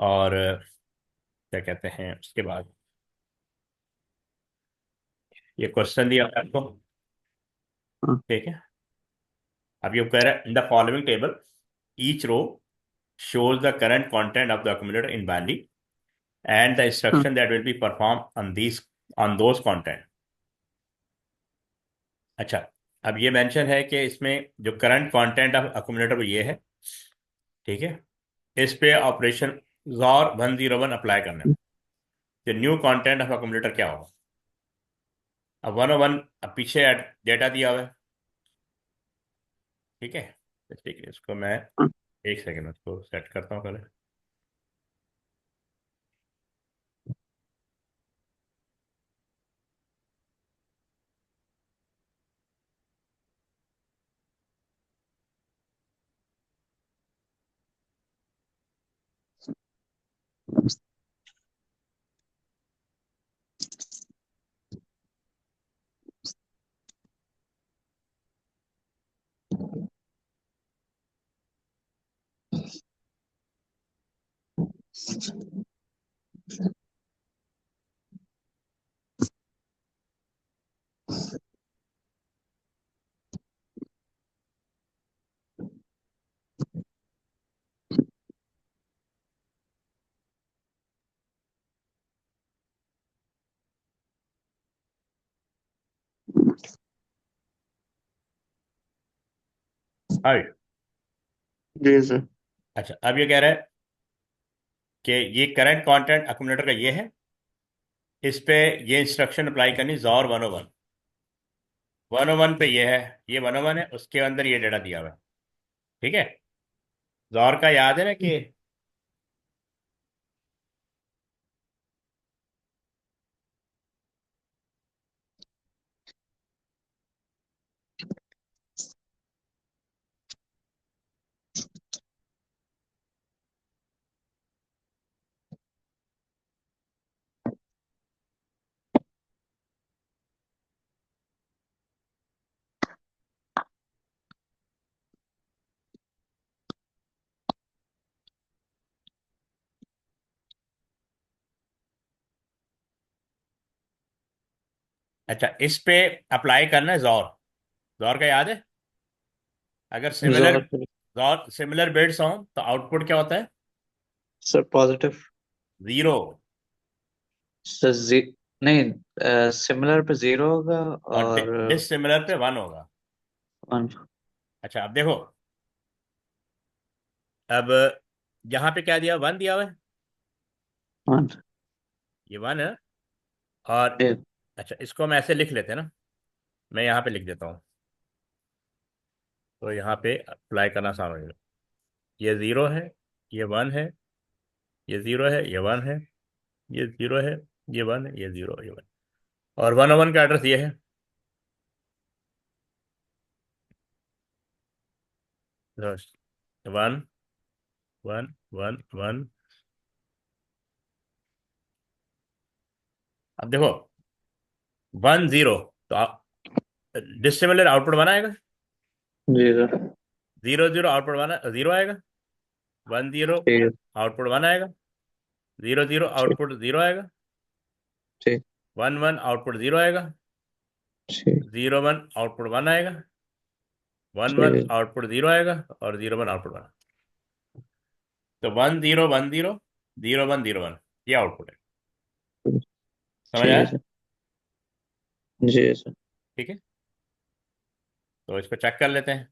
और क्या कहते हैं उसके बाद ये क्वेश्चन दिया है आपको। हाँ। ठीक है। अब ये कह रहा है in the following table each row shows the current content of the accumulator in binary and the हाँ। instruction that will be performed on those content। अच्छा, अब ये मेंशन है कि इसमें जो करंट कंटेंट ऑफ अक्यूमुलेटर वो ये है। ठीक है। इस पे ऑपरेशन XOR 101 अप्लाई करना है। तो न्यू कंटेंट ऑफ अक्यूमुलेटर क्या होगा? अब 101 अब पीछे डेटा दिया हुआ है। ठीक है। तो ठीक है, इसको मैं हाँ। एक सेकेंड उसको सेट करता हूँ पहले। हाँ। जी सर। अच्छा, अब ये कह रहा है कि ये करंट कंटेंट अक्यूमुलेटर का ये है। इस पे ये इंस्ट्रक्शन अप्लाई करनी XOR 101। 101 पे ये 101 है, उसके अंदर ये डेटा दिया हुआ है। ठीक है। XOR का याद है ना कि अच्छा, इस पे अप्लाई करना है XOR। XOR का याद है? अगर सिमिलर जोर पर। XOR सिमिलर बिट्स हों तो आउटपुट क्या होता है? Sir positive. जीरो। सर नहीं, सिमिलर पे जीरो होगा। और और डिसिमिलर पे वन होगा। वन। अच्छा, अब देखो। अब यहाँ पे क्या दिया, वन दिया हुआ है। वन। ये वन है। और अच्छा, इसको हम ऐसे लिख लेते हैं ना। मैं यहाँ पे लिख देता हूँ तो यहाँ पे अप्लाई करना आसान हो जाएगा। ये जीरो है, ये वन है, ये जीरो है, ये वन है, ये जीरो है, ये वन है, ये जीरो, ये वन। और 101 का एड्रेस ये है। One one one one. अब देखो, 10 तो डिसिमिलर आउटपुट वन आएगा। जी sir. Zero zero output one zero आएगा। 10 ठीक है। आउटपुट वन आएगा। जीरो जीरो ठीक। आउटपुट जीरो आएगा। ठीक। 11 आउटपुट जीरो आएगा। ठीक। 01 आउटपुट वन आएगा। 11 ठीक। आउटपुट जीरो आएगा। और 01 आउटपुट वन। तो 10 10 01 01 ये आउटपुट है। समझ ठीक आया? है सर। जी सर। ठीक है। तो इसको चेक कर लेते हैं।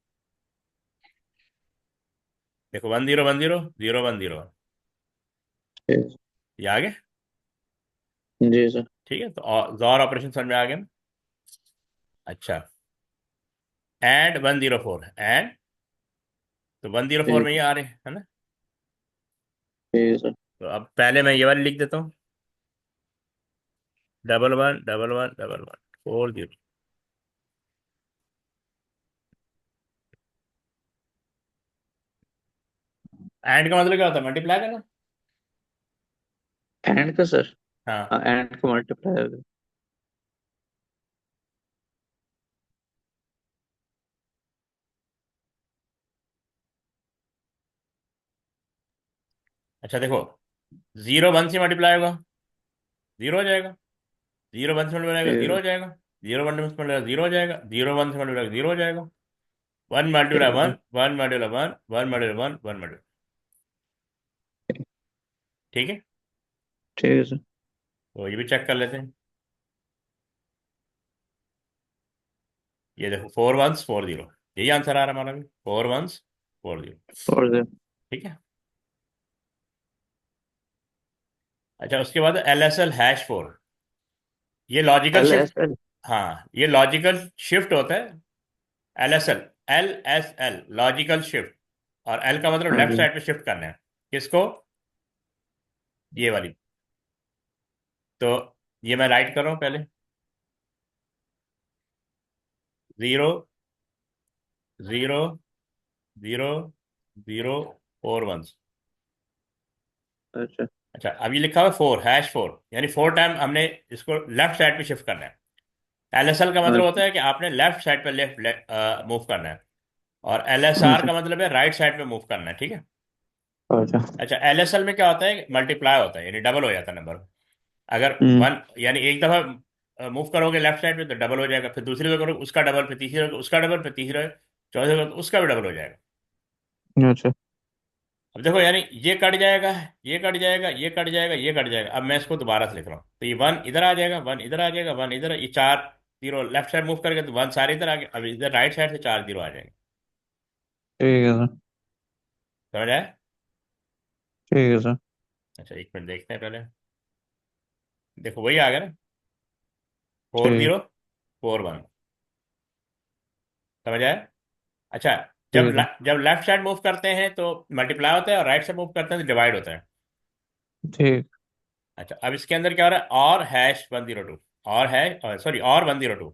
देखो, 10 10 01 01। ठीक। ये आ गया। जी सर। ठीक है, तो और ऑपरेशन समझ में आ गया ना? अच्छा, एंड 104 एंड। तो 104 में ठीक। ये आ रहे हैं, है ना? ठीक है सर। तो अब पहले मैं ये वाली लिख देता हूँ। 11 11 11 11 40। एंड का मतलब क्या होता है? मल्टीप्लाई करना। एंड का सर। हाँ। हाँ, एंड का मल्टीप्लाई होगा। अच्छा देखो, जीरो वन से मल्टीप्लाई होगा, जीरो हो जाएगा। जीरो वन से मल्टीप्लाई होगा, जीरो ठीक हो जाएगा। जीरो वन से मल्टीप्लाई, जीरो हो जाएगा। जीरो वन से मल्टीप्लाई, जीरो हो जाएगा। वन ठीक मल्टीप्लाई है। One, one multiply one, one multiply one, one multiply. ठीक है। ठीक है सर। तो ये भी चेक कर लेते हैं। ये देखो, फोर वंस फोर जीरो, यही आंसर आ रहा है हमारा भी, फोर वंस फोर जीरो। और सर। ठीक है। अच्छा, उसके बाद L S L hash four, ये logical L shift. S L. हाँ, ये लॉजिकल शिफ्ट होता है। L S L, L S L logical shift. और एल का मतलब हाँ लेफ्ट जी। साइड पे शिफ्ट करना है। किसको? ये वाली। तो ये मैं राइट कर रहा हूँ पहले। Zero, zero, zero, zero, four once. अच्छा। अच्छा, अब ये लिखा हुआ है फोर, हैश फोर, यानी फोर टाइम हमने इसको लेफ्ट साइड पे शिफ्ट करना है। एलएसएल का मतलब अच्छा। होता है कि आपने लेफ्ट साइड पे लेफ्ट मूव करना है। और एलएसआर अच्छा। का मतलब है राइट साइड पे मूव करना है। ठीक है। अच्छा। अच्छा, एलएसएल में क्या होता है, मल्टीप्लाई होता है, यानी डबल हो जाता है नंबर। अगर हम्म। वन, यानी एक दफा मूव करोगे लेफ्ट साइड पे तो डबल हो जाएगा, फिर दूसरी दफा करोगे उसका डबल, फिर तीसरी दफा उसका डबल, फिर तीसरा, चौथे दफा उसका भी डबल हो जाएगा। अच्छा। अब देखो, यानी ये कट जाएगा, ये कट जाएगा, ये कट जाएगा, ये कट जाएगा। अब मैं इसको दोबारा से लिख रहा हूँ, तो ये वन इधर आ जाएगा, वन इधर आ जाएगा, वन इधर, ये चार जीरो लेफ्ट साइड मूव करके तो वन सारे इधर आ गए। अब इधर राइट साइड से चार जीरो आ जाएंगे। ठीक है सर। समझ आया? ठीक है सर। अच्छा, एक मिनट देखते हैं पहले। देखो, वही आ गया ना, फोर ठीक है। Zero four one. समझ आया? अच्छा, ठीक है जब लेफ्ट साइड मूव करते हैं तो मल्टीप्लाई होता है, और राइट साइड मूव करते हैं तो डिवाइड होता है। सर। ठीक। अच्छा, अब इसके अंदर क्या हो रहा है, और हैश वन जीरो टू, और है सॉरी, और वन जीरो टू।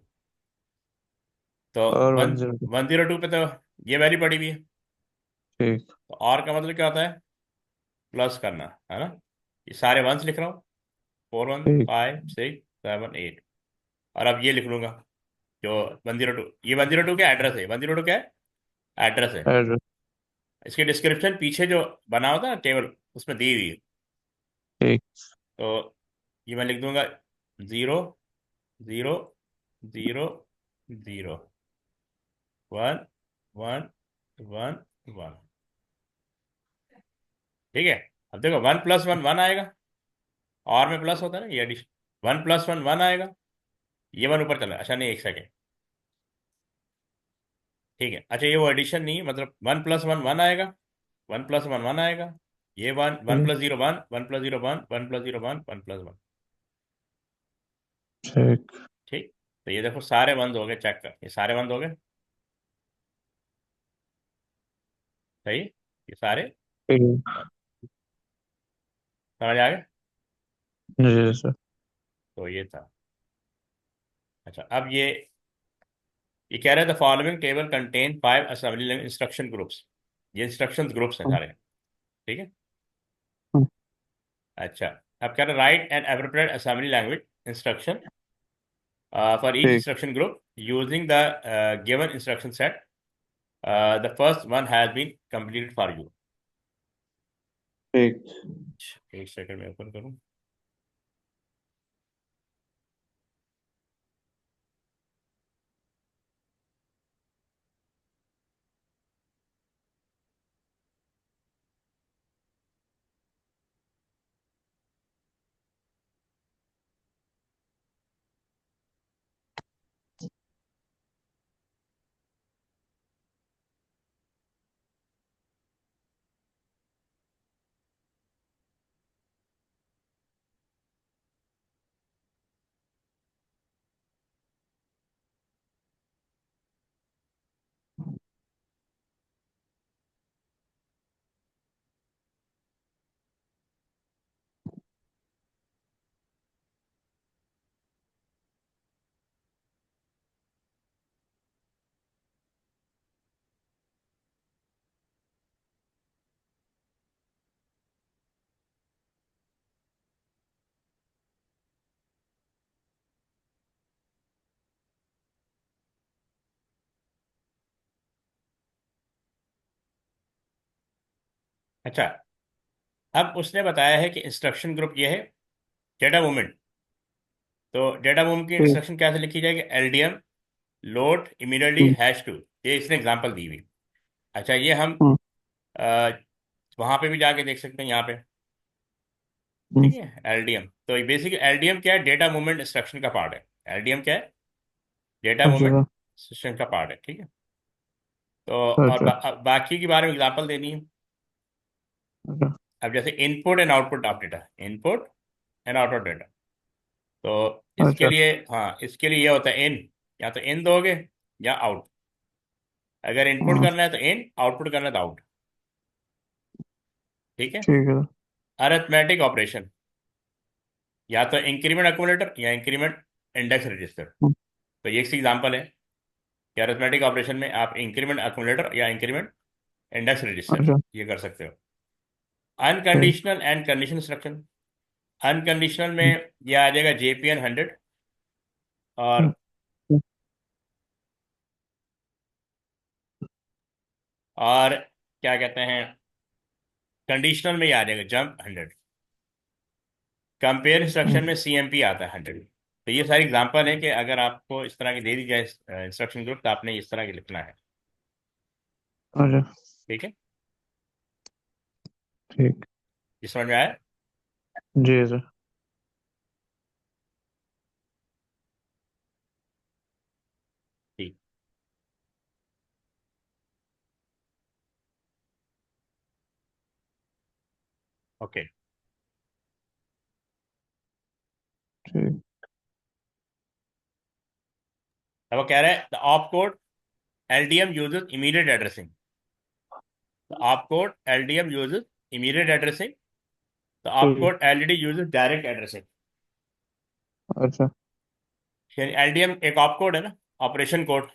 तो और वन, 102। वन जीरो टू पे तो ये वैल्यू पड़ी हुई है। ठीक। तो और का मतलब क्या होता है, प्लस करना, है ना। ये सारे वंस लिख रहा हूँ, फोर वन ठीक। Five six seven eight. और अब ये लिख लूंगा, जो वन जीरो टू, ये वन जीरो टू क्या एड्रेस है, वन जीरो टू क्या है, एड्रेस है। एड्रेस। इसकी डिस्क्रिप्शन पीछे जो बना होता है ना टेबल, उसमें दी हुई है। ठीक। तो ये मैं लिख दूंगा, zero, zero, zero, zero, one, one, one, one. ठीक है। अब देखो, वन प्लस वन वन आएगा, और में प्लस होता है ना, ये addition. One plus one one आएगा, ये वन ऊपर चला, अच्छा नहीं, एक सेकेंड। ठीक है, अच्छा ये वो एडिशन नहीं है, मतलब वन प्लस वन वन आएगा, वन प्लस वन वन आएगा। ये वन, वन ठीक। Plus zero one, one plus zero one, one plus zero one, one plus one. ठीक। ठीक। तो ये देखो, सारे बंद हो गए, चेक कर, ये सारे बंद हो गए। सही, ये सारे ठीक। बंद। समझ आ गया? जी सर। तो ये था। अच्छा, अब ये कह रहे थे, the following table contain five assembly instruction groups. ये इंस्ट्रक्शन ग्रुप्स हैं हाँ, सारे। ठीक है। हाँ, अच्छा, अब कह रहे, write and appropriate assembly language instruction for each ठीक। Instruction group using the given instruction set. The first one has been completed for you. ठीक। एक सेकंड में ओपन करूं। अच्छा, अब उसने बताया है कि इंस्ट्रक्शन ग्रुप ये है, डेटा मूवमेंट। तो डेटा मूवमेंट की ठीक। इंस्ट्रक्शन कैसे लिखी जाएगी? LDM load immediately hmm. Hash two. ये इसने एग्जांपल दी हुई। अच्छा, ये हम हम्म। वहां पे भी जाके देख सकते हैं, यहाँ पे। हम्म। ठीक है, LDM तो बेसिक LDM क्या है? डेटा मूवमेंट इंस्ट्रक्शन का पार्ट है। LDM क्या है? डेटा मूवमेंट अच्छा। सिस्टम का पार्ट है। ठीक है। तो और अच्छा। बाकी के बारे में एग्जांपल देनी है। अच्छा। अब जैसे input and output of data, input and output data. तो इसके अच्छा। लिए, हाँ, इसके लिए ये होता है इन, या तो इन दोगे या आउट। अगर इनपुट हाँ। करना है तो इन, आउटपुट करना है तो आउट। ठीक है। ठीक है। अरिथमेटिक ऑपरेशन, या तो इंक्रीमेंट अक्यूमुलेटर या इंक्रीमेंट इंडेक्स रजिस्टर। हम्म। तो ये एक एग्जांपल है कि अरिथमेटिक ऑपरेशन में आप इंक्रीमेंट अक्यूमुलेटर या इंक्रीमेंट इंडेक्स रजिस्टर अच्छा। ये कर सकते हो। ठीक। Unconditional and conditional instruction. Unconditional में हम्म। ये आ जाएगा JPN 100। हम्म। और और क्या कहते हैं, कंडीशनल में ये आ जाएगा जंप 100। कंपेयर हम्म। इंस्ट्रक्शन में CMP आता है 100। तो ये सारी एग्जांपल है कि अगर आपको इस तरह की दे दी जाए इंस्ट्रक्शन ग्रुप, तो आपने इस तरह की लिखना है। अच्छा। ठीक है। ठीक। ये समझ में आया? जी सर। ठीक। ओके। ठीक। अब वो कह रहा है the op code LDM uses immediate addressing. The op code LDM uses immediate addressing. The op ठीक। Code LDD uses direct addressing. अच्छा। यानी LDM एक ऑप कोड है ना, ऑपरेशन कोड।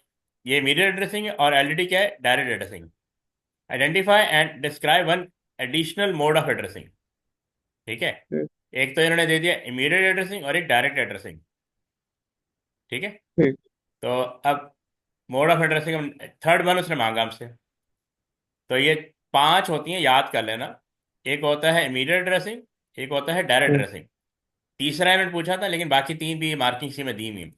ये इमीडिएट एड्रेसिंग है, और LDD क्या है? Direct addressing. Identify and describe one additional mode of addressing. ठीक है। ठीक। एक तो इन्होंने दे दिया इमीडिएट एड्रेसिंग और एक डायरेक्ट एड्रेसिंग। ठीक है। ठीक। तो अब mode of addressing third one उसने मांगा हमसे। तो ये 5 होती हैं, याद कर लेना। एक होता है इमीडिएट एड्रेसिंग, एक होता है डायरेक्ट ठीक। एड्रेसिंग, तीसरा इन्होंने पूछा था, लेकिन बाकी 3 भी मार्किंग सी में दी हुई हैं।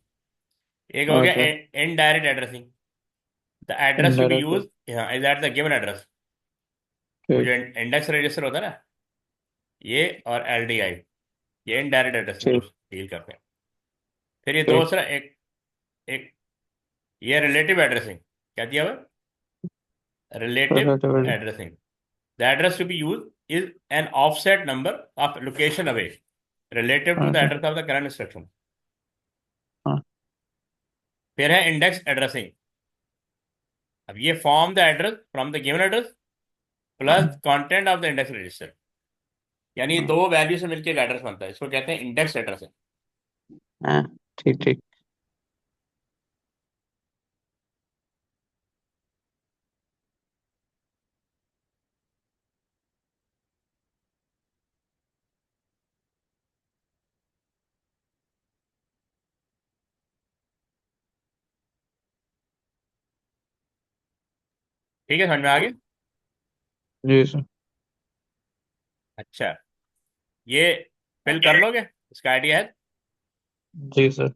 एक हो गया अच्छा। Indirect addressing. The address to be indirect. Use is at the given address. वो ठीक। जो इंडेक्स रजिस्टर होता है ना, ये और LDI, ये इनडायरेक्ट एड्रेसिंग को ठीक। डील करते हैं। फिर ये ठीक। दूसरा एक एक ये रिलेटिव एड्रेसिंग। क्या दिया हुआ? Relative relative. Addressing. The address to be use is an offset number of location away relative to the अच्छा। Address of the current instruction. हाँ। फिर है इंडेक्स एड्रेसिंग। अब ये form the address from the given address plus हाँ। Content of the index register. यानी हाँ। दो वैल्यू से मिलकर एक एड्रेस बनता है, इसको कहते हैं इंडेक्स एड्रेसिंग। हाँ। ठीक। ठीक। ठीक है, समझ में आ गया? जी सर। अच्छा, ये फिल कर लोगे? इसका आइडिया है? जी सर।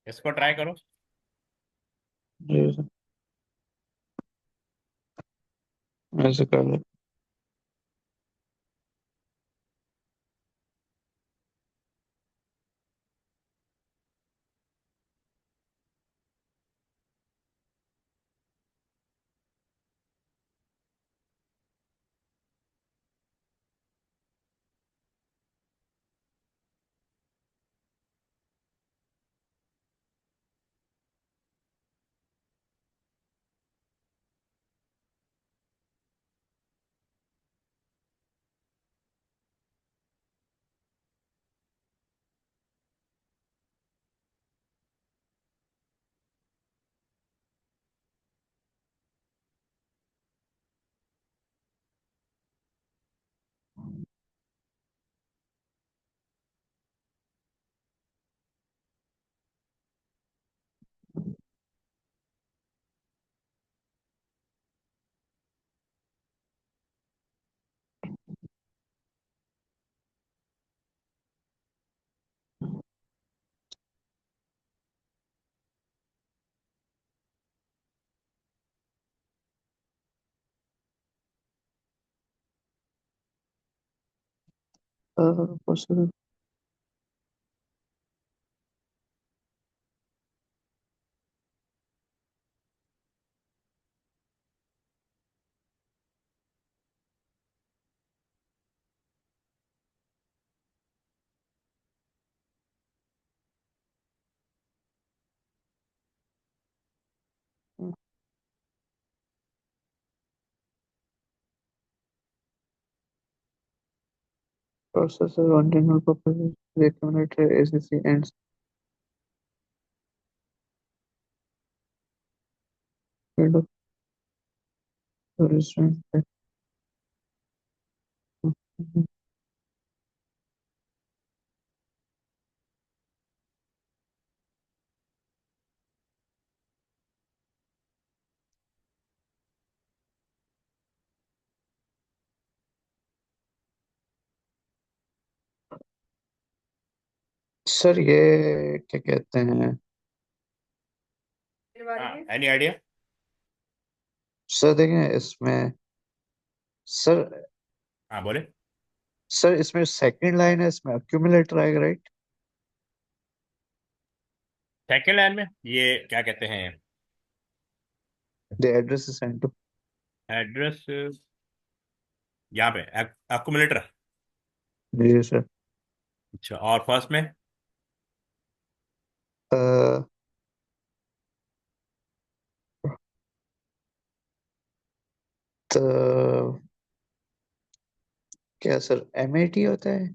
इसको ट्राई करो। जी सर। ऐसे कर लो। Processor. Processor on general purpose. The accumulator ACC and speed of the resistance. Sir ये क्या कहते हैं? हाँ, एनी आइडिया? सर देखें इसमें। सर हाँ बोले। सर इसमें सेकंड लाइन है, इसमें अक्यूमुलेटर आएगा, राइट? सेकेंड लाइन में ये क्या कहते हैं? The address is sent to. Address यहाँ पे अक्यूमुलेटर। जी सर। अच्छा, और फर्स्ट में? अ, तो क्या सर एमएटी होता है?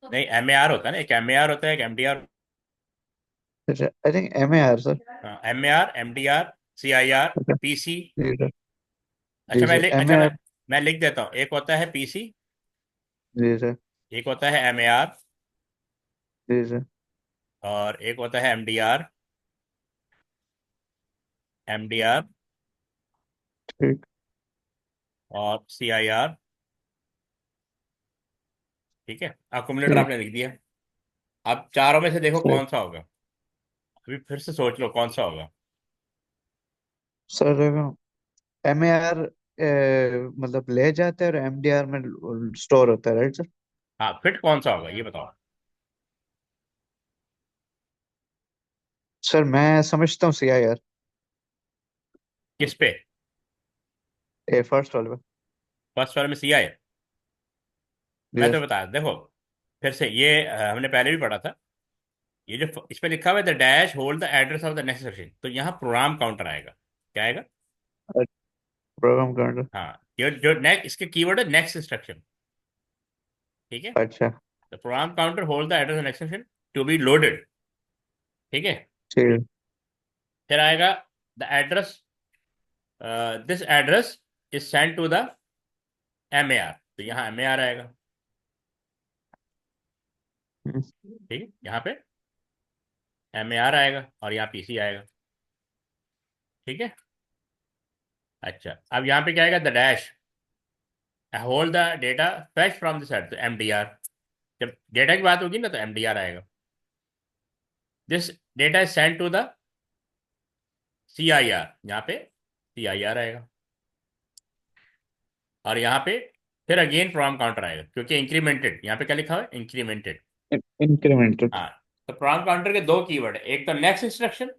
नहीं, एम ए आर होता है ना, एक एम ए आर होता है, एक M D R. I think MAR sir. M A R, M D R, C I R, अच्छा। P C. जी सर। जी अच्छा, सर अच्छा, एमएआर। मैं लिख देता हूँ। एक होता है पीसी, जी सर। एक होता है एम ए आर, जी सर। और एक होता है एम डी आर ठीक। और सी आई आर। ठीक है, अक्यूमुलेटर ठीक आपने लिख दिया। अब चारों में से देखो सर। कौन सा होगा। अभी फिर से सोच लो कौन सा होगा। सर एमएआर मतलब ले जाते हैं और एमडीआर में स्टोर होता है, राइट सर? हाँ, फिट कौन सा होगा ये बताओ। सर मैं समझता हूँ सीआईआर। किस पे? ए फर्स्ट वाले पे। फर्स्ट वाले में सी आई। मैं तो यस। बता देखो, फिर से ये हमने पहले भी पढ़ा था। ये जो इस पे लिखा हुआ है the dash hold the address of the next section, तो यहाँ प्रोग्राम काउंटर आएगा। क्या आएगा? Program counter. हाँ, ये जो नेक्स्ट, इसके कीवर्ड है नेक्स्ट इंस्ट्रक्शन। ठीक है, अच्छा। The program counter hold the address of next section to be loaded. ठीक है, ठीक। फिर आएगा the address, this address is send to the M A R, तो यहाँ एम ए आर आएगा। हम्म, ठीक है, यहाँ पे एम ए आर आएगा और यहाँ पीसी आएगा। ठीक है। अच्छा, अब यहाँ पे क्या आएगा? The dash hold the data fetch from this at M D R. जब डेटा की बात होगी ना तो एम डी आर आएगा। This data is send to the C I R, यहाँ पे सी आई आर आएगा। और यहाँ पे फिर अगेन प्रोग्राम काउंटर आएगा, क्योंकि इंक्रीमेंटेड, यहाँ पे क्या लिखा हुआ है? इंक्रीमेंटेड। इंक्रीमेंटेड। हाँ, तो प्रोग्राम काउंटर के दो कीवर्ड है, एक तो नेक्स्ट इंस्ट्रक्शन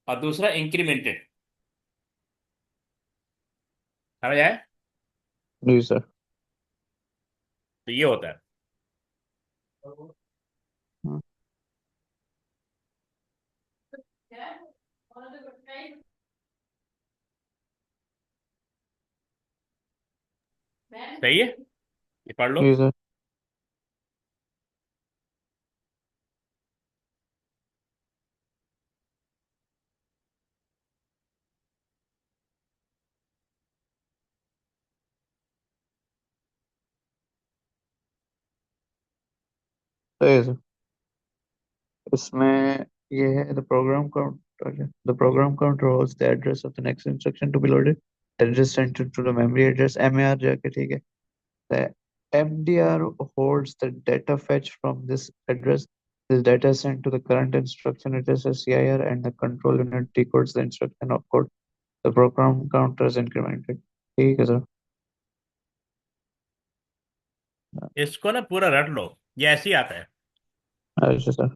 और दूसरा इंक्रीमेंटेड। समझ आया? जी सर। तो ये होता है। हाँ, सही है, ये पढ़ लो। जी सर। सही है सर। इसमें ये है the program counter holds the address of the next instruction to be loaded. Address sent to the memory address MAR जाके, ठीक है। The MDR holds the data fetch from this address. This data is sent to the current instruction address as CIR, and the control unit decodes the instruction opcode. The program counter is incremented. ठीक है sir. इसको ना पूरा रट लो, ये ऐसे ही आता है। अच्छा सर।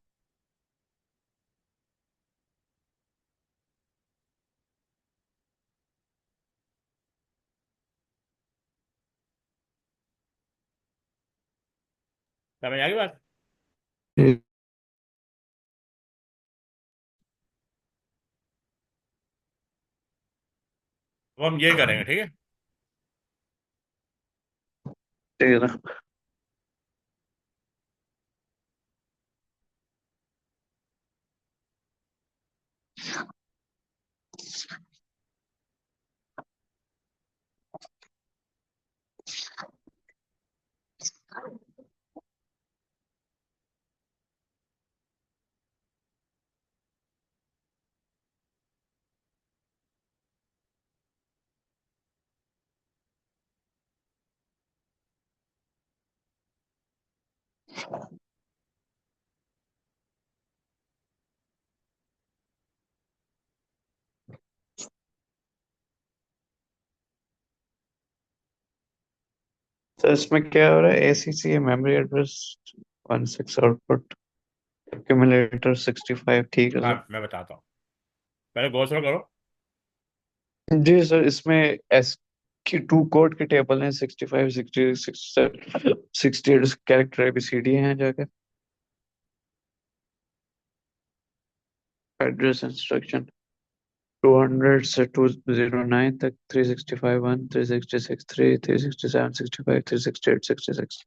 समझ आ गई बात? ठीक वो हम ये करेंगे, ठीक है। ठीक है सर। सर इसमें क्या हो रहा है, ACC memory address 16 output, accumulator 65, ठीक है हाँ सर। मैं बताता हूँ, पहले गो थ्रू करो। जी सर, इसमें एस की टू कोड के टेबल हैं, 65, 68 कैरेक्टर ABCD हैं जाके। एड्रेस इंस्ट्रक्शन 200 से 209 तक, 365 1, 366 3, 367 65, 368 66।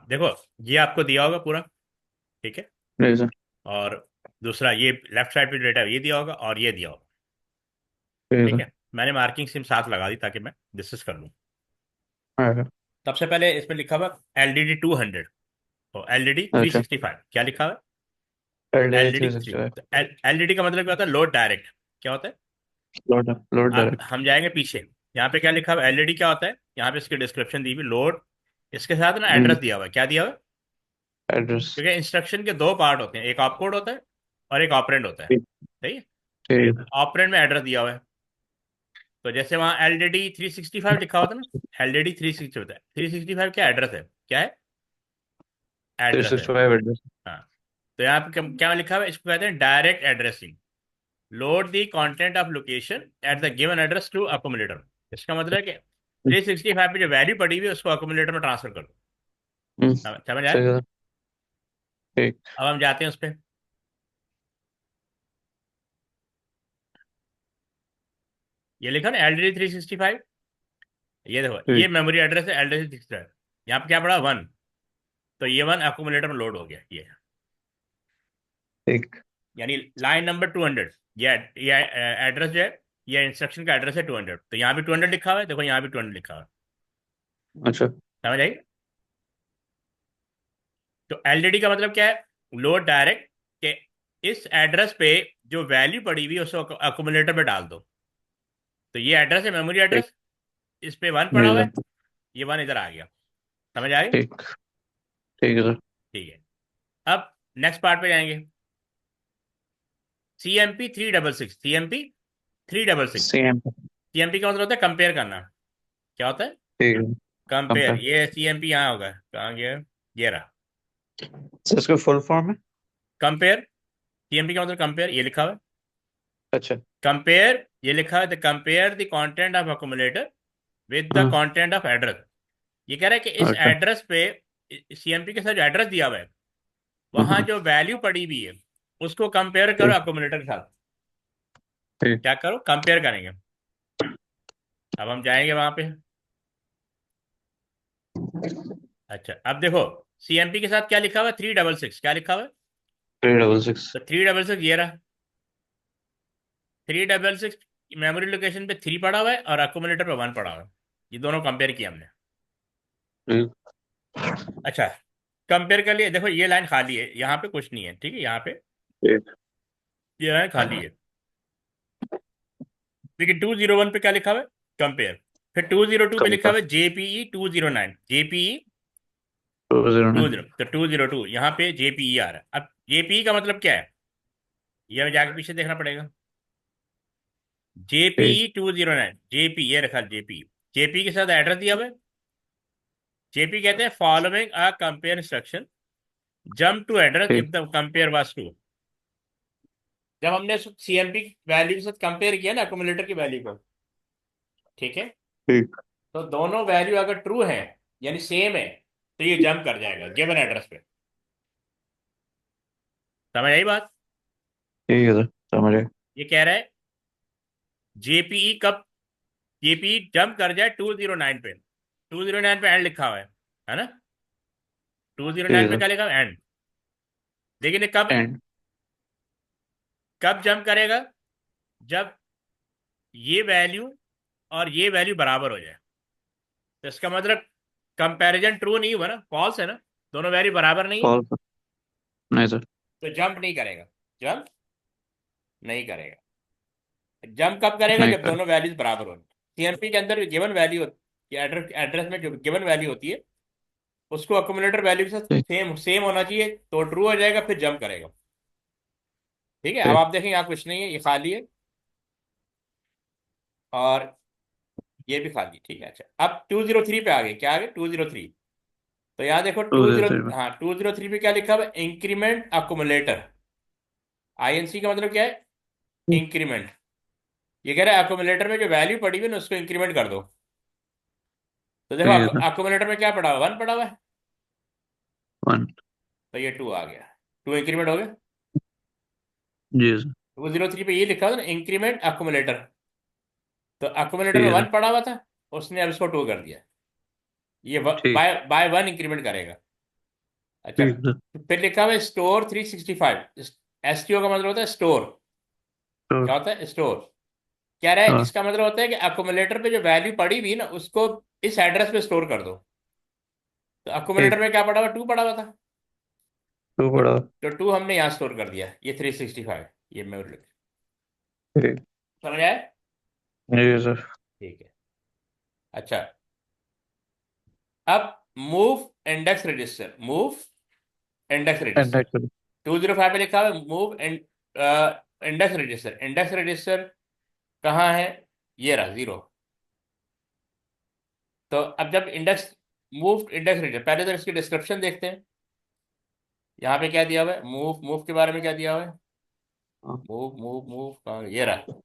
देखो, ये आपको दिया होगा पूरा, ठीक है। नहीं सर। और दूसरा ये लेफ्ट साइड पे डेटा ये दिया होगा और ये दिया होगा, ठीक है ठीक सर। है। मैंने मार्किंग सिम साथ लगा दी ताकि मैं डिस्कस कर लूँ। हाँ, सबसे पहले इसमें लिखा हुआ LDD 200 और LDD 365, क्या लिखा हुआ? LD LDD 3। 365। तो LDD का मतलब क्या होता है? Load direct. क्या होता है? लोड लोड अब डायरेक्ट। हम जाएंगे पीछे, यहाँ पे क्या लिखा हुआ? LDD क्या होता है? यहाँ पे इसकी डिस्क्रिप्शन दी हुई, लोड, इसके साथ ना एड्रेस दिया हुआ है। क्या दिया हुआ है? एड्रेस। क्योंकि इंस्ट्रक्शन के दो पार्ट होते हैं, एक ऑपकोड होता है और एक ऑपरेंड होता है, ठीक। सही है। ठीक है। ऑपरेंड में एड्रेस दिया हुआ है। तो जैसे वहाँ LDD 365 लिखा होता है ना, LDD 360 होता है। 365 क्या एड्रेस है? क्या है? एड्रेस है। 365 एड्रेस। हाँ। तो यहाँ पे क्या लिखा हुआ है? इसको कहते हैं direct addressing. Load the content of location at the given address to accumulator. इसका मतलब है कि 365 पे जो वैल्यू पड़ी हुई है उसको अकोमोडेटर में ट्रांसफर कर दो। हम्म। समझ आया? सही है। ठीक। अब हम जाते हैं उस पर। ये लिखा ना LDD 365, ये देखो ये ठीक। मेमोरी एड्रेस है LDD 365। यहाँ पे क्या पड़ा? 1। तो ये 1 अकोमोडेटर में लोड हो गया ये। ठीक। यानी लाइन नंबर 200, ये एड्रेस जो है, ये इंस्ट्रक्शन का एड्रेस है 200। तो यहाँ भी 200 लिखा हुआ है, देखो यहाँ भी 200 लिखा हुआ है। अच्छा। समझ आई? तो LDD का मतलब क्या है? लोड डायरेक्ट, के इस एड्रेस पे जो वैल्यू पड़ी हुई है उसको अकोमोडेटर पे डाल दो। तो ये एड्रेस है मेमोरी ठीक। एड्रेस, इस पे 1 पड़ा जी हुआ है, सर। ये 1 इधर आ गया। समझ आ गई? ठीक। ठीक है सर। ठीक है। अब नेक्स्ट पार्ट पे जाएंगे। CMP 366, CMP 366। सेम। CMP का मतलब होता है कंपेयर करना। क्या होता है? ठीक है। कंपेयर। कंपेयर। ये CMP यहाँ होगा, कहाँ गया? ये रहा। सर इसका फुल फॉर्म है? कंपेयर, CMP का मतलब कंपेयर, ये लिखा हुआ है। अच्छा। कंपेयर, ये लिखा है, the compare the content of accumulator with the हाँ। Content of address. ये कह रहा है कि इस अच्छा। एड्रेस पे, CMP के साथ जो एड्रेस दिया हुआ है, वहां हम्म। जो वैल्यू पड़ी हुई है उसको कंपेयर करो ठीक। अकोमोडेटर के साथ। ठीक। क्या करो? कंपेयर करेंगे। अब हम जाएंगे वहां पे। अच्छा, अब देखो CMP के साथ क्या लिखा हुआ है? 366, क्या लिखा हुआ है? 366। तो 366 ये रहा। 366 मेमोरी लोकेशन पे 3 पड़ा हुआ है और अकोमोडेटर पे 1 पड़ा हुआ है। ये दोनों कंपेयर किया हमने। ठीक। अच्छा, कंपेयर कर लिए। देखो ये लाइन खाली है, यहाँ पे कुछ नहीं है, ठीक है। यहाँ पे ठीक। ये लाइन खाली है। देखिए 201 पे क्या लिखा हुआ है? कंपेयर। फिर 202 पे लिखा कंपेयर। हुआ है JPE 209, JPE 209। 20। तो 202 यहाँ पे JPE आ रहा है। अब JPE का मतलब क्या है? ये हमें जाके पीछे देखना पड़ेगा। ठीक। JPE 209, JP ये रखा, JPE। JPE के साथ एड्रेस दिया हुआ है, जेपी कहते हैं following a compare instruction jump to address ठीक। If the compare was true. जब हमने सीएमपी वैल्यू के साथ कंपेयर किया ना अक्यूमुलेटर की वैल्यू को, ठीक है, ठीक। तो दोनों वैल्यू अगर ट्रू है यानी सेम है तो ये जंप कर जाएगा गिवन एड्रेस पे। समझ आई बात? ठीक है सर, समझ गए। ये कह रहा है जेपीई कब जेपीई जंप कर जाए 209 पे। 209 पे एंड लिखा हुआ है ना? ठीक 209 है पे सर। क्या लिखा हुआ है? एंड। लेकिन ये कब एंड। कब जंप करेगा? जब ये वैल्यू और ये वैल्यू बराबर हो जाए। तो इसका मतलब कंपैरिजन ट्रू नहीं हुआ ना, फॉल्स है ना, दोनों वैल्यू बराबर नहीं है, फॉल्स। नहीं सर। तो जंप नहीं करेगा। जंप नहीं करेगा। जंप कब करेगा? नहीं जब कर। दोनों वैल्यूज बराबर हो। सीएमपी के अंदर गिवन वैल्यू एड्रेस एड्रेस में जो गिवन वैल्यू होती है उसको अक्यूमुलेटर वैल्यू के साथ ठीक। सेम सेम होना चाहिए तो ट्रू हो जाएगा, फिर जंप करेगा। ठीक है, अब ठीक। आप देखेंगे यहाँ कुछ नहीं है, ये खाली है और ये भी खाली। ठीक है, अच्छा अब 203 पे आ गए। क्या आ गए? 203। तो यहाँ देखो टू 2 जीरो 0 थ्री में। हाँ 203 पे क्या लिखा हुआ है? Increment accumulator. आईएनसी का मतलब क्या है? इंक्रीमेंट। ये कह रहा है अक्यूमुलेटर में जो वैल्यू पड़ी हुई है ना उसको इंक्रीमेंट कर दो। तो देखो ठीक है सर। अक्यूमुलेटर में क्या पड़ा हुआ? 1 पड़ा हुआ है, वन। तो ये 2 आ गया। 2 इंक्रीमेंट हो गया। जी सर। 203 पे ये लिखा हुआ था ना, इंक्रीमेंट अक्यूमुलेटर। तो अक्यूमुलेटर ठीक में है सर। 1 पड़ा हुआ था, उसने अब इसको 2 कर दिया। ये ठीक। बाय बाय 1 इंक्रीमेंट करेगा। अच्छा, ठीक है सर। फिर लिखा हुआ है स्टोर 365। एसटीओ का मतलब होता है स्टोर। तो। क्या होता है? स्टोर। कह रहा है हाँ। इसका मतलब होता है कि अक्यूमुलेटर पे जो वैल्यू पड़ी हुई ना उसको इस एड्रेस पे स्टोर कर दो। तो अक्यूमुलेटर ठीक। में क्या पड़ा हुआ? 2 पड़ा हुआ था। टू तो पड़ा। 2 हमने यहाँ स्टोर कर दिया, ये 365 ये मेमोरी। ठीक। समझ आया? जी सर। ठीक है। अच्छा, अब move index register. Move index and register actually. 205 पे लिखा हुआ है move index register. Index register कहाँ है? ये रहा 0। तो अब जब इंडेक्स मूव इंडेक्स रजिस्टर, पहले तो इसकी डिस्क्रिप्शन देखते हैं। यहाँ पे क्या दिया हुआ है? मूव मूव के बारे में क्या दिया हुआ है? हाँ। मूव मूव मूव कहाँ? ये रहा।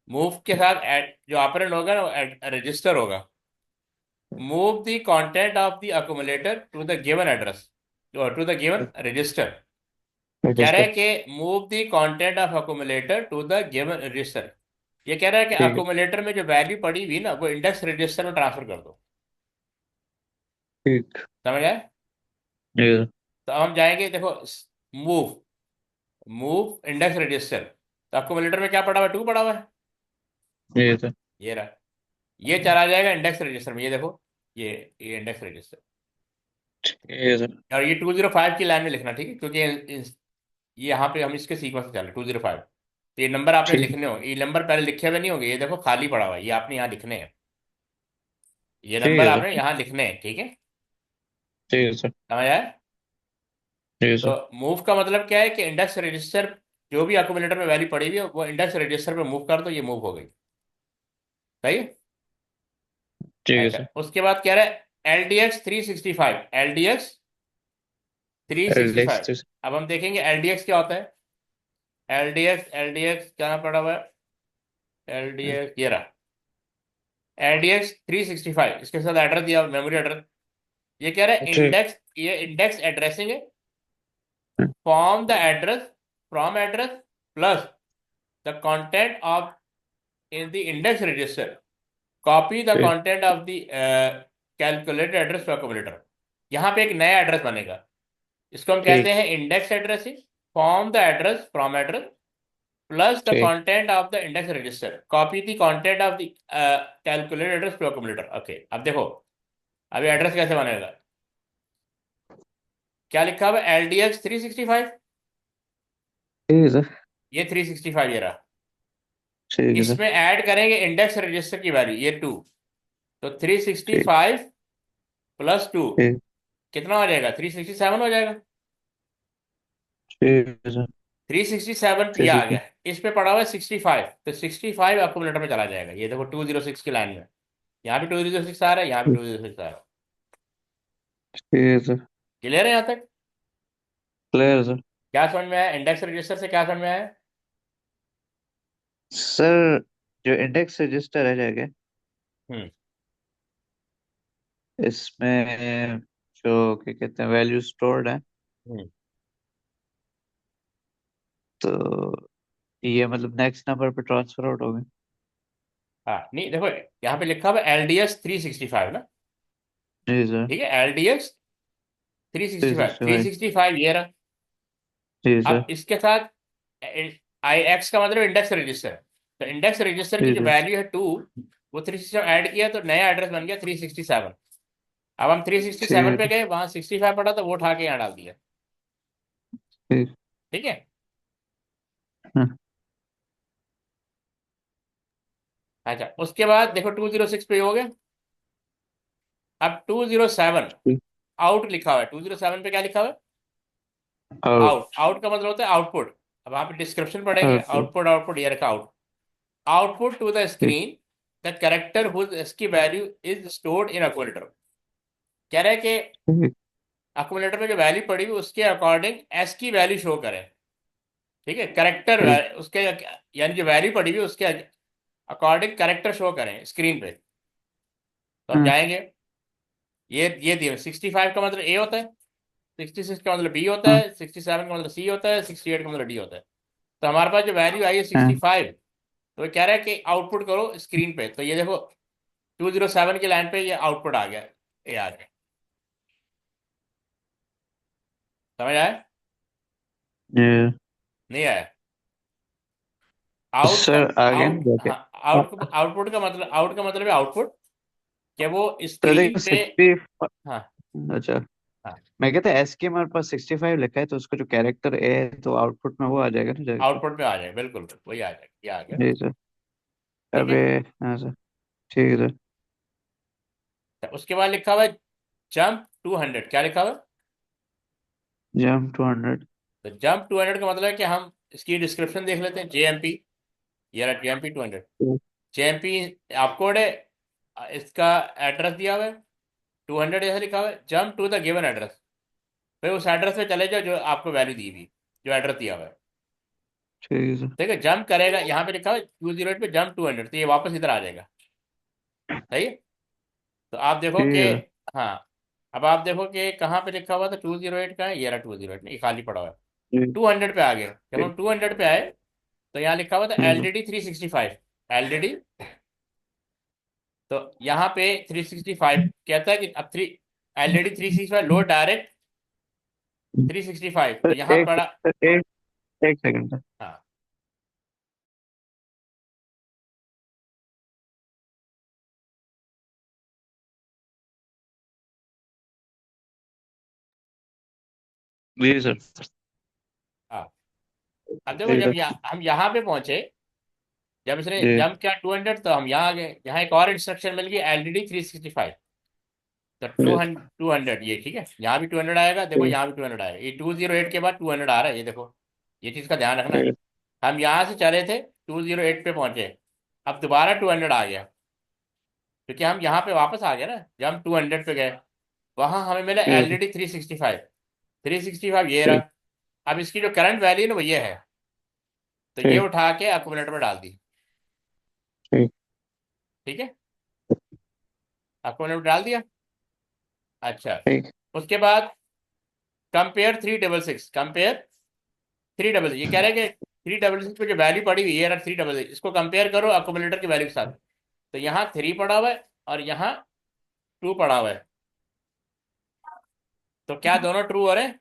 मूव के साथ जो ऑपरेंड होगा ना वो रजिस्टर होगा। Move the content of the accumulator to the given address, to the given register. कह रहा है रजिस्टर। कि move the content of accumulator to the given register. ये कह रहा है कि ठीक है। अक्यूमुलेटर में जो वैल्यू पड़ी हुई ना वो इंडेक्स रजिस्टर में ट्रांसफर कर दो। ठीक। समझ आए? जी सर। तो अब हम जाएंगे, देखो मूव मूव इंडेक्स रजिस्टर। तो अक्यूमुलेटर में क्या पड़ा हुआ है? 2 पड़ा हुआ है। जी सर। ये रहा। ये चला जाएगा इंडेक्स रजिस्टर में, ये देखो, ये इंडेक्स रजिस्टर। ठीक है सर। और ये 205 की लाइन में लिखना, ठीक है, क्योंकि ये यहाँ पे हम इसके सीक्वेंस से चल रहे 205। तो ये नंबर आपने ठीक। लिखने होंगे, ये नंबर पहले लिखे हुए नहीं होंगे, ये देखो खाली पड़ा हुआ है, ये आपने यहाँ लिखने हैं। ये ठीक नंबर है आपने सर। यहाँ लिखने हैं, ठीक है। ठीक है सर। समझ आया? जी तो सर। मूव का मतलब क्या है कि इंडेक्स रजिस्टर जो भी अक्यूमुलेटर में वैल्यू पड़ी हुई है वो इंडेक्स रजिस्टर पे मूव कर दो, ये मूव हो गई। सही है? ठीक है अच्छा, सर। उसके बाद कह रहा है LDX 365। LDX L 365। अब हम देखेंगे LDX क्या होता है। एल डी एक्स क्या पड़ा हुआ है? LDX ये रहा। LDX 365 इसके साथ एड्रेस दिया, मेमोरी एड्रेस। ये कह रहा है ठीक। इंडेक्स, ये इंडेक्स एड्रेसिंग है। Form the address from address plus the content of in the index register, copy the ठीक। Content of the calculated address to accumulator. यहाँ पे एक नया एड्रेस बनेगा, इसको हम कहते ठीक। हैं index addressing. Form the address from address plus the ठीक। Content of the index register, copy the content of the calculated address to accumulator. Okay, अब देखो अभी एड्रेस कैसे बनेगा। क्या लिखा हुआ है? LDX 365। ठीक है सर। ये 365 ये रहा। ठीक है सर। इसमें ऐड करेंगे इंडेक्स रजिस्टर की वैल्यू, ये 2। तो थ्री सिक्सटी ठीक। फाइव प्लस 2 ठीक। कितना हो जाएगा? 367 हो जाएगा। ठीक है सर। 367 थ्री ये आ सिक्सटी। गया। इस पे पड़ा हुआ है 65, तो 65 अक्यूमुलेटर में चला जाएगा। ये देखो 206 की लाइन में, यहाँ भी 206 आ रहा है, यहाँ भी 206 आ रहा है। ठीक है सर। क्लियर है यहाँ तक? Clear sir. क्या समझ में आया इंडेक्स रजिस्टर से, क्या समझ में आया? सर जो इंडेक्स रजिस्टर है जाके, हम्म। इसमें जो क्या कहते हैं वैल्यू स्टोर्ड है, हम्म। तो ये मतलब नेक्स्ट नंबर पे ट्रांसफर आउट हो गए। हाँ नहीं देखो, यहाँ पे लिखा हुआ LDS 365 ना। जी सर। ठीक है, LDS three three sixty five sixty three five sixty five ये रहा। जी सर। अब इसके साथ IX का मतलब इंडेक्स रजिस्टर। तो इंडेक्स रजिस्टर की जी जो सर। वैल्यू है 2, वो 367 ऐड किया तो नया एड्रेस बन गया 367। अब हम 367 ठीक पे है। गए, वहां 65 पड़ा तो वो उठा के यहाँ डाल दिया। ठीक। ठीक है। हाँ, अच्छा, उसके बाद देखो 206 पे हो गया। अब 207 ठीक। आउट लिखा हुआ है। 207 पे क्या लिखा हुआ है? आउट। आउट। आउट का मतलब होता है आउटपुट। अब वहां पे डिस्क्रिप्शन पढ़ेंगे, ओके। आउटपुट आउटपुट ये रखा आउट। आउटपुट टू द ठीक। स्क्रीन द कैरेक्टर हुज की value is stored in accumulator. कह रहे हैं कि ठीक। अक्यूमुलेटर में जो वैल्यू पड़ी हुई उसके अकॉर्डिंग एस की वैल्यू शो करें। ठीक है, करेक्टर ठीक। उसके, यानी जो वैल्यू पड़ी हुई उसके अकॉर्डिंग करेक्टर शो करें स्क्रीन पे। तो हम हाँ। जाएंगे, ये दिए 65 का मतलब ए होता है, 66 का मतलब बी होता हाँ। है, 67 का मतलब सी होता है, 68 का मतलब डी होता है। तो हमारे पास जो वैल्यू आई है हाँ। 65, तो ये कह रहा है कि आउटपुट करो स्क्रीन पे। तो ये देखो 207 की लाइन पे ये आउटपुट आ गया, ये आ गया। समझ आया? ये नहीं आया? आउट का सर आगे आउट ना जाके। हाँ, आउटपुट का मतलब, आउट का मतलब है आउटपुट, कि वो तो स्क्रीन देखो पे। 60। हाँ। अच्छा। हाँ, मैं कहता एस के हमारे पास 65 लिखा है, तो उसका जो कैरेक्टर ए है तो आउटपुट में वो आ जाएगा ना जाके। आउटपुट पे आ जाए, बिल्कुल वही आ जाए, ये आ गया। जी सर। ठीक अबे। है। हाँ सर। ठीक है सर। तो उसके बाद लिखा हुआ है जंप 200। क्या लिखा हुआ है? जम 200। तो जंप 200 का मतलब है कि हम इसकी डिस्क्रिप्शन देख लेते हैं। JMP, ये रहा JMP 200। JMP आप कोड है, इसका एड्रेस दिया हुआ है 200 जैसे लिखा हुआ है, jump to the given address. फिर उस एड्रेस पे चले जाओ जो आपको वैल्यू दी हुई, जो एड्रेस दिया हुआ है। ठीक है सर। ठीक है, जंप करेगा, यहाँ पे लिखा हुआ है 208 पे जंप 200, तो ये वापस इधर आ जाएगा। सही है। तो आप देखो कि, ठीक है हाँ, अब आप देखो कि कहाँ पे लिखा हुआ था 208 का है, ये रहा 208, ये खाली पड़ा हुआ है। सर। 200 पे आ गए, जब ठीक। हम 200 पे आए तो यहाँ लिखा हुआ था ठीक है LDD 365। LDD, तो यहाँ पे 365 कहता है कि अब three LDD 365 load direct sir. 365, तो सर, यहाँ एक पड़ा। सर, एक सेकंड सर। हाँ। जी सर। हाँ, अब देखो जी जब सर। हम यहाँ पे पहुंचे, जब इसने जी। जंप किया 200, तो हम यहाँ आ गए। यहाँ एक और इंस्ट्रक्शन मिल गई LDD 365। तो जी। 200 ये ठीक है, यहाँ भी 200 आएगा, देखो जी। यहाँ भी 200 आएगा, ये 208 के बाद 200 आ रहा है, ये देखो। ये चीज़ का ध्यान रखना। जी। हम यहाँ से चले थे, 208 पे पहुंचे, अब दोबारा 200 आ गया, क्योंकि हम यहाँ पे वापस आ गए ना, जब हम 200 पे गए वहां हमें मिला जी। LDD 365। 365 ये ठीक। रहा। अब इसकी जो करंट वैल्यू है ना वो ये है, तो ये ठीक। उठा के अक्यूमुलेटर में डाल दी। ठीक। ठीक है, अक्यूमुलेटर में डाल दिया। अच्छा, ठीक। उसके बाद कंपेयर 366, कंपेयर 366, ये कह रहे हैं कि 366 पे जो वैल्यू पड़ी हुई है 366, इसको कंपेयर करो अक्यूमुलेटर की वैल्यू के साथ। तो यहाँ 3 पड़ा हुआ है और यहाँ 2 पड़ा हुआ है, तो क्या दोनों ट्रू हो रहे हैं?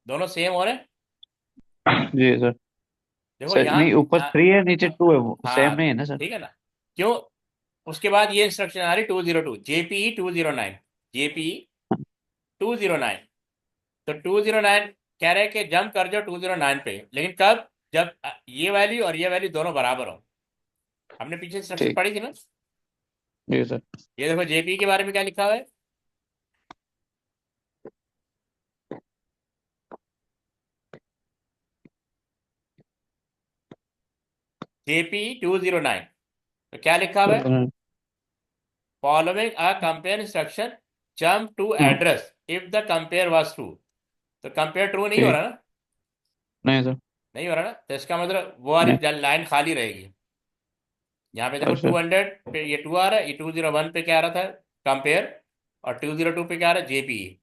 दोनों सेम हो रहे हैं। जी सर। देखो सर यहाँ, नहीं, ऊपर 3 है नीचे 2 है, वो सेम हाँ नहीं है ना सर। ठीक है ना। क्यों? उसके बाद ये इंस्ट्रक्शन आ रही 202, JPE 209, JPE 209। तो 209 कह रहे हैं कि जंप कर जाओ 209 पे, लेकिन कब? जब ये वैल्यू और ये वैल्यू दोनों बराबर हो। हमने पीछे इंस्ट्रक्शन ठीक। पढ़ी थी ना। जी सर। ये देखो JPE के बारे में क्या लिखा हुआ है। JPE 209, तो क्या लिखा हुआ है? Following a compare instruction jump to हाँ address if the compare was true. तो कंपेयर ट्रू नहीं हो ठीक। रहा ना, नहीं सर। नहीं हो रहा ना, तो इसका मतलब वो नहीं। वाली लाइन खाली रहेगी। यहाँ पे देखो अच्छा। 200 पे ये 2 आ रहा है, ये 201 पे क्या आ रहा था, कंपेयर, और 202 पे क्या आ रहा है, जेपीई।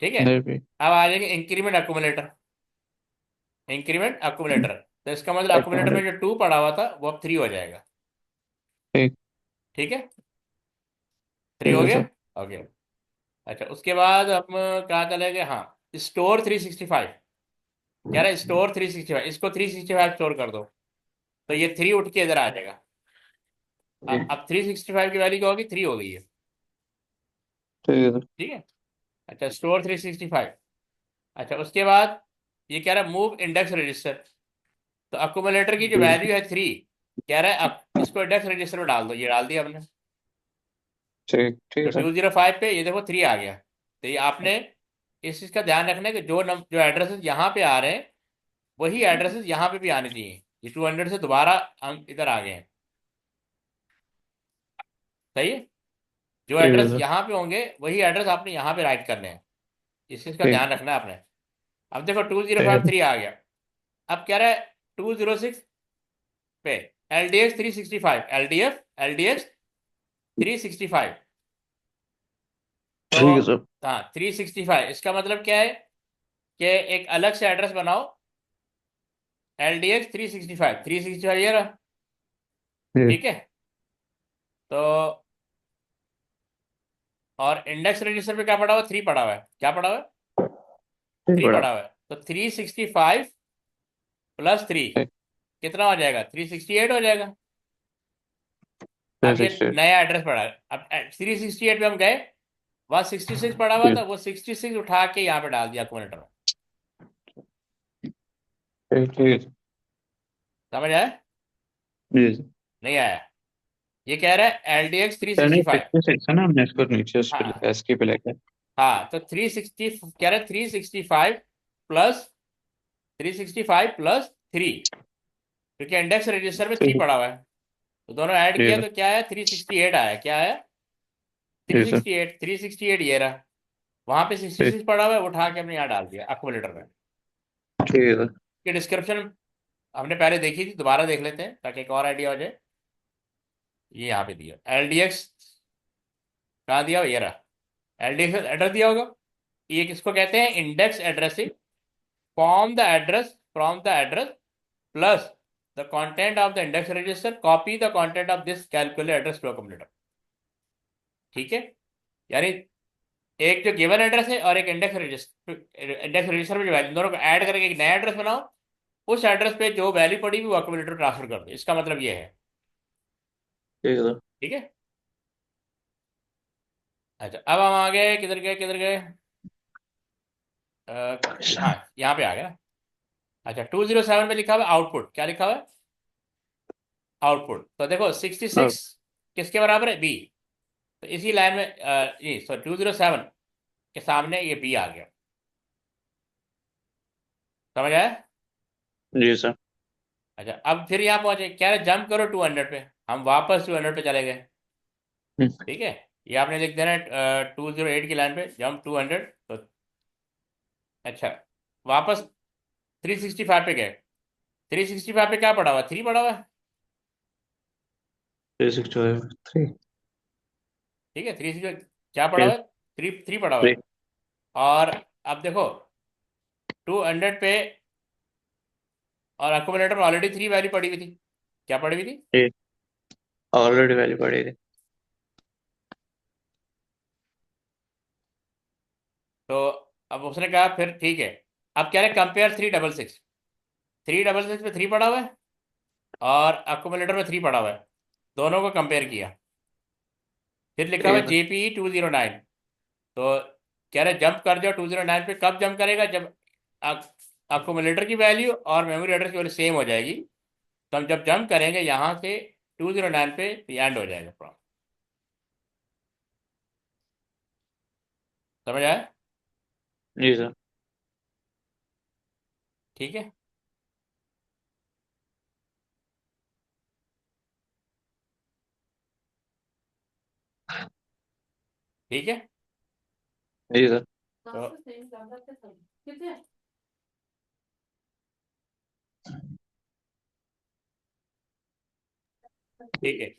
ठीक है। नहीं भी। अब आ जाएंगे इंक्रीमेंट अक्यूमुलेटर, इंक्रीमेंट अक्यूमुलेटर। तो इसका मतलब अक्यूमुलेटर में अकोमोडेट। जो 2 पड़ा हुआ था वो अब 3 हो जाएगा। ठीक। ठीक है, 3 ठीक हो है गया। सर। ओके। अच्छा, उसके बाद हम कहाँ चले गए, हाँ, स्टोर 365। कह रहा है स्टोर 365, इसको 365 स्टोर कर दो, तो ये 3 उठ के इधर आ जाएगा। ठीक। अब 365 की वैल्यू क्या होगी, 3 हो गई है। ठीक है सर। ठीक है। अच्छा, स्टोर 365। अच्छा, उसके बाद ये कह रहा है मूव इंडेक्स रजिस्टर। तो अक्यूमुलेटर की जो जी वैल्यू है 3, कह रहा है अब इसको इंडेक्स रजिस्टर में डाल दो, ये डाल दिया हमने। ठीक। ठीक तो है सर। 205 पे ये देखो 3 आ गया। तो ये आपने इस चीज़ का ध्यान रखना है कि जो एड्रेसेस यहाँ पे आ रहे हैं वही एड्रेसेस यहाँ पे भी आने चाहिए। ये 200 से दोबारा हम इधर आ गए हैं। सही है। जो ठीक है एड्रेस सर। यहाँ पे होंगे वही एड्रेस आपने यहाँ पे राइट करने हैं। इस चीज़ का ठीक। ध्यान रखना है आपने। अब देखो टू जीरो ठीक है फाइव सर। थ्री आ गया। अब कह रहा है 206 पे एल डी एक्स 365 तो ठीक है सर। हाँ 365 इसका मतलब क्या है कि एक अलग से एड्रेस बनाओ, LDX 365 ये रहा। ठीक। ठीक है। तो और इंडेक्स रजिस्टर पे क्या पड़ा हुआ है, 3 पड़ा हुआ है, क्या पड़ा हुआ है, ठीक 3 बड़ा। पड़ा हुआ है। तो 365 + 3 ठीक। कितना हो जाएगा, 368 हो जाएगा। ठीक अब ये है। नया एड्रेस पड़ा है, अब 368 पे हम गए, वहाँ 66 पड़ा हुआ ठीक। था, वो 66 उठा के यहाँ पे डाल दिया अक्यूमुलेटर में। ठीक। ठीक। समझ आया, जी सर। नहीं आया। ये कह रहा है LDX थ्री यानी सिक्सटी फाइव 66 है ना, हमने इसको नीचे उस पे हाँ लिखा है, एसकी पे लिखा है। हाँ, तो 360 कह रहा है 365 प्लस 3 क्योंकि इंडेक्स रजिस्टर में 3 ठीक। पड़ा हुआ है, तो दोनों ऐड जी किया सर। तो क्या है, 368 आया, क्या आया, थ्री जी सर। सिक्सटी एट 368 ये रहा। वहां पे ठीक। 66 पड़ा हुआ है, उठा के हमने यहाँ डाल दिया अक्यूमुलेटर में। ठीक है सर। ये डिस्क्रिप्शन हमने पहले देखी थी, दोबारा देख लेते हैं ताकि एक और आइडिया हो जाए। ये यहाँ पे दिया LDX, कहाँ दिया हुआ? ये रहा, LDX एड्रेस दिया होगा। ये किसको कहते हैं, index addressing. From the address plus the content of the index register, copy the content of this calculate address to computer. ठीक है। यानी एक जो गिवन एड्रेस है और एक इंडेक्स रजिस्टर में जो वैल्यू, दोनों को ऐड करके एक नया एड्रेस बनाओ, उस एड्रेस पे जो वैल्यू पड़ी हुई वो अक्यूमुलेटर ट्रांसफर कर दो, इसका मतलब ये है। ठीक है सर। ठीक है। अच्छा, अब हम आ गए, किधर गए किधर गए, हाँ, यहाँ पे आ गए ना। अच्छा, 207 में लिखा हुआ आउटपुट, क्या लिखा हुआ है, आउटपुट। तो देखो 66 अब किसके बराबर है, बी। तो इसी लाइन में ये सॉरी 207 के सामने ये बी आ गया। समझ आया। जी सर। अच्छा, अब फिर यहाँ पहुंचे, क्या है, जंप करो 200 पे, हम वापस 200 पे चले गए। हम्म। ठीक है। ये आपने लिख देना 208 की लाइन पे जंप 200। तो अच्छा, वापस 365 पे गए, 365 पे क्या पड़ा हुआ, 3 पड़ा हुआ है। 365 3। ठीक है, 360 क्या पड़ा ठीक। हुआ है, 3 पड़ा हुआ थ्री। है। और अब देखो 200 पे, और अकोमोडेटर में ऑलरेडी 3 वैल्यू पड़ी हुई थी, क्या पड़ी हुई थी, ठीक। ऑलरेडी वैल्यू पड़ी थी। तो अब उसने कहा फिर ठीक है। अब क्या है, कंपेयर 366 पे 3 पड़ा हुआ है और अकोमोडेटर में 3 पड़ा हुआ है, दोनों को कंपेयर किया। फिर लिखा ठीक हुआ है है सर। JPE 209। तो कह रहे जंप कर जाओ 209 पे, कब जंप करेगा, जब अकोमोडेटर की वैल्यू और मेमोरी एड्रेस की वैल्यू सेम हो जाएगी। तो हम जब जंप करेंगे यहाँ से 209 पे, एंड हो जाएगा प्रॉब्लम। समझ आया। जी सर। ठीक है। ठीक है। जी सर। तो ठीक है,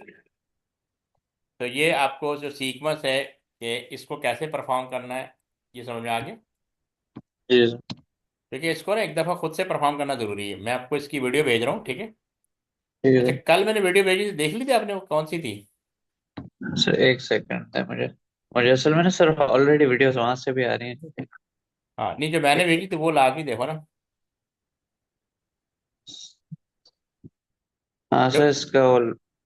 तो ये आपको जो सीक्वेंस है कि इसको कैसे परफॉर्म करना है, ये समझ में आ गया। जी सर। देखिए, इसको ना एक दफ़ा खुद से परफॉर्म करना जरूरी है। मैं आपको इसकी वीडियो भेज रहा हूँ, ठीक है। ठीक है अच्छा, सर। कल मैंने वीडियो भेजी थी, देख ली थी आपने, वो कौन सी थी? सर एक सेकंड है मुझे। मुझे असल में ना सर ऑलरेडी वीडियोस वहां से भी आ रही हैं। हाँ, नहीं, जो मैंने भेजी थी वो लाजमी देखो ना। हाँ जो सर इसका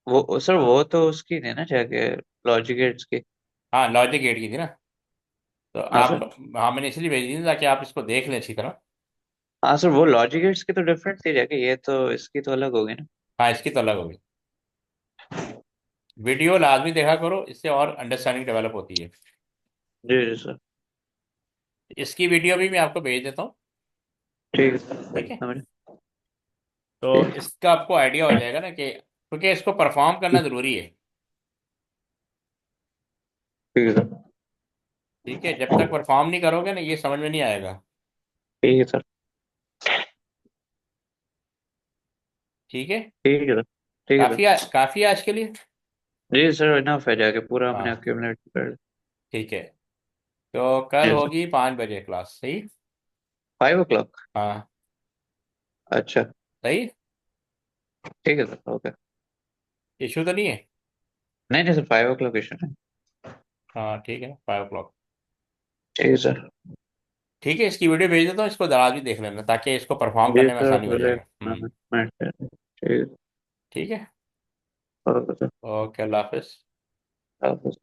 वो सर वो तो उसकी थी ना जाके लॉजिक गेट्स की। हाँ, लॉजिक गेट की थी ना। तो हाँ आप, सर। हाँ, मैंने इसलिए भेजी थी ताकि आप इसको देख लें अच्छी तरह। हाँ सर वो लॉजिक गेट्स की तो डिफरेंट थी जाके, ये तो इसकी तो अलग होगी ना। हाँ, इसकी तो अलग होगी। वीडियो लाजमी देखा करो, इससे और अंडरस्टैंडिंग डेवलप होती है। जी जी सर। इसकी वीडियो भी मैं आपको भेज देता हूँ, ठीक है सर ठीक है। समझे। तो ठीक। इसका आपको आइडिया हो जाएगा ना कि क्योंकि इसको परफॉर्म करना जरूरी है। ठीक है सर। ठीक है, जब तक परफॉर्म नहीं करोगे ना, ये समझ में नहीं आएगा। ठीक है सर। ठीक है। ठीक है सर। ठीक है सर। काफी आज के लिए। जी सर इनफ है जाके पूरा हमने हाँ, एक्यूमुलेट कर लिया। ठीक है। तो कल जी सर। होगी 5 बजे क्लास, सही। 5 o'clock। हाँ, अच्छा। सही। ठीक है सर ओके। इशू तो नहीं है। नहीं नहीं सर 5 o'clock इशू नहीं। हाँ, ठीक है, 5 o'clock। ठीक है सर। ठीक है, इसकी वीडियो भेज देता हूँ, इसको जरा भी देख लेना ताकि इसको परफॉर्म जी करने में सर आसानी हो पहले जाएगा। ठीक है। ठीक है। Okay sir. ओके, अल्लाह हाफिज। हाफिज़।